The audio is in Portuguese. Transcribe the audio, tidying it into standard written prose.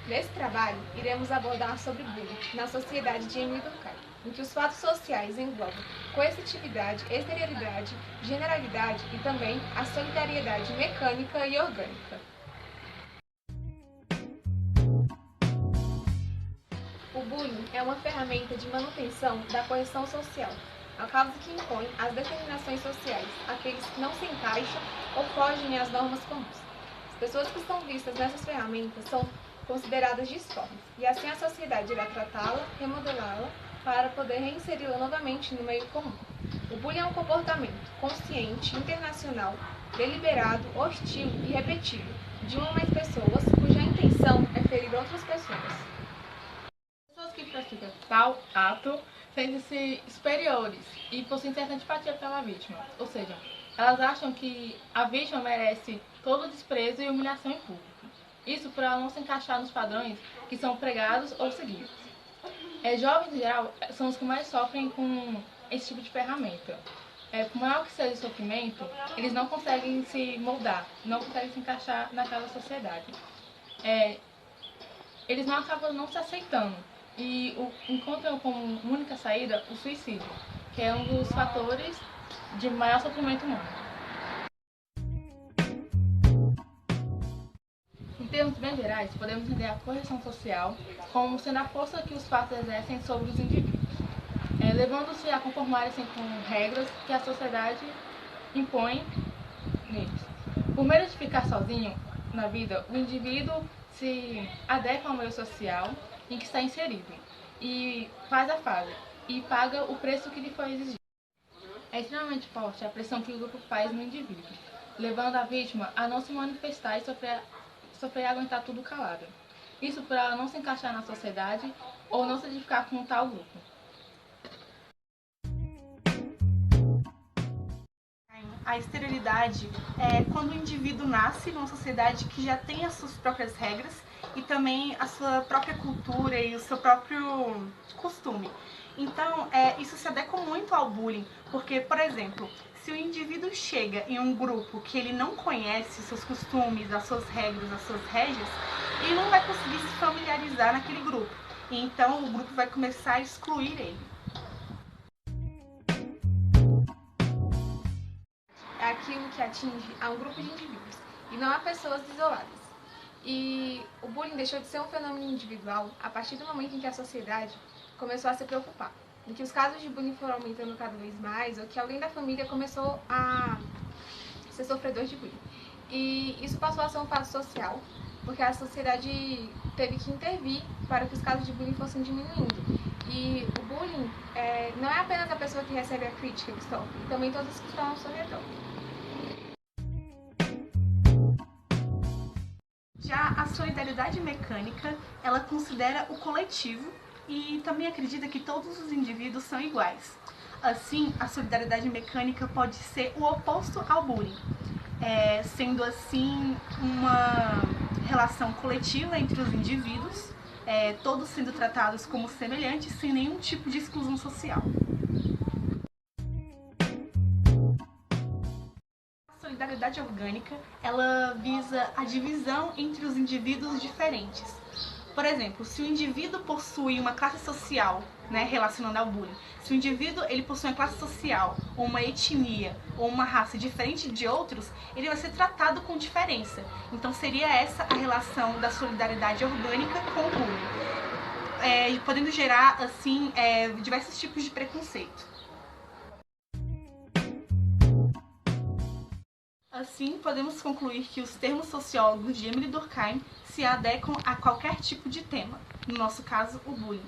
Nesse trabalho, iremos abordar sobre bullying na sociedade de Emile Durkheim, em que os fatos sociais englobam coercitividade, exterioridade, generalidade e também a solidariedade mecânica e orgânica. O bullying é uma ferramenta de manutenção da coesão social, a causa que impõe as determinações sociais àqueles que não se encaixam ou fogem às normas comuns. As pessoas que estão vistas nessas ferramentas são consideradas disformes, e assim a sociedade irá tratá-la, remodelá-la, para poder reinseri-la novamente no meio comum. O bullying é um comportamento consciente, internacional, deliberado, hostil e repetido de uma ou mais pessoas cuja intenção é ferir outras pessoas. Pessoas que praticam tal ato sentem-se superiores e possuem certa antipatia pela vítima, ou seja, elas acham que a vítima merece todo o desprezo e humilhação em público. Isso por ela não se encaixar nos padrões que são pregados ou seguidos. Jovens, em geral, são os que mais sofrem com esse tipo de ferramenta. Por maior que seja o sofrimento, eles não conseguem se moldar, não conseguem se encaixar naquela sociedade. Eles não acabam não se aceitando e encontram como única saída o suicídio, que é um dos fatores de maior sofrimento humano. Em termos bem gerais, podemos entender a correção social como sendo a força que os fatos exercem sobre os indivíduos, levando-se a conformarem-se com regras que a sociedade impõe neles. Por medo de ficar sozinho na vida, o indivíduo se adequa ao meio social em que está inserido e faz a fase e paga o preço que lhe foi exigido. É extremamente forte a pressão que o grupo faz no indivíduo, levando a vítima a não se manifestar e sofrer e aguentar tudo calada. Isso por ela não se encaixar na sociedade ou não se identificar com tal grupo. A exterioridade é quando o indivíduo nasce numa sociedade que já tem as suas próprias regras e também a sua própria cultura e o seu próprio costume. Então, isso se adequa muito ao bullying, porque, por exemplo, se o indivíduo chega em um grupo que ele não conhece os seus costumes, as suas regras, as suas régias, ele não vai conseguir se familiarizar naquele grupo. E então o grupo vai começar a excluir ele. É aquilo que atinge a um grupo de indivíduos, e não a pessoas isoladas. E o bullying deixou de ser um fenômeno individual a partir do momento em que a sociedade começou a se preocupar, em que os casos de bullying foram aumentando cada vez mais, ou que alguém da família começou a ser sofredor de bullying. E isso passou a ser um fato social, porque a sociedade teve que intervir para que os casos de bullying fossem diminuindo. E o bullying não é apenas a pessoa que recebe a crítica que sofre, também todos os que estão ao seu redor. Já a solidariedade mecânica, ela considera o coletivo e também acredita que todos os indivíduos são iguais. Assim, a solidariedade mecânica pode ser o oposto ao bullying, sendo assim uma relação coletiva entre os indivíduos, todos sendo tratados como semelhantes, sem nenhum tipo de exclusão social. A solidariedade orgânica, ela visa a divisão entre os indivíduos diferentes. Por exemplo, se o indivíduo possui uma classe social, relacionando ao bullying, se o indivíduo ele possui uma classe social, ou uma etnia, ou uma raça diferente de outros, ele vai ser tratado com diferença. Então seria essa a relação da solidariedade orgânica com o bullying, podendo gerar assim diversos tipos de preconceito. Assim, podemos concluir que os termos sociólogos de Emile Durkheim se adequam a qualquer tipo de tema, no nosso caso, o bullying.